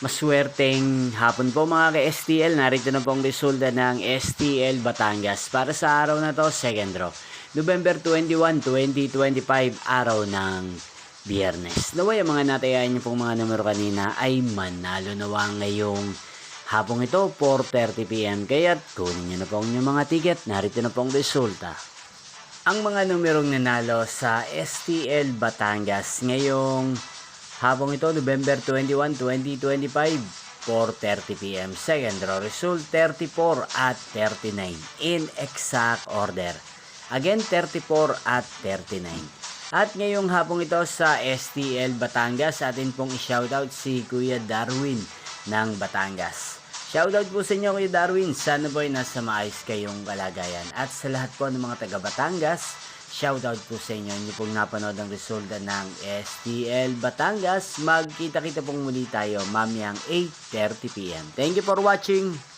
Maswerteng hapon po mga ka-STL. Narito na po ang resulta ng STL Batangas para sa araw na to, second draw. November 21, 2025, araw ng Biyernes. Naway ang mga natayaan niyo pong mga numero kanina ay manalo nawa ngayong hapong ito, 4:30 PM. Kaya kunin niyo na po ang inyong mga ticket. Narito na po ang resulta. Ang mga numerong nanalo sa STL Batangas ngayong hapong ito, November 21, 2025, 4:30 PM. Second draw result, 34 at 39 in exact order. Again, 34 at 39. At ngayong hapong ito sa STL Batangas, atin pong i-shoutout si Kuya Darwin ng Batangas. Shoutout po sa inyo Kuya Darwin, sana po ay nasa maayos kayong kalagayan. At sa lahat po ng mga taga Batangas, shoutout po sa inyo. Inyo pong napanood ang resulta ng STL Batangas. Magkita-kita pong muli tayo mamayang 8:30 PM. Thank you for watching.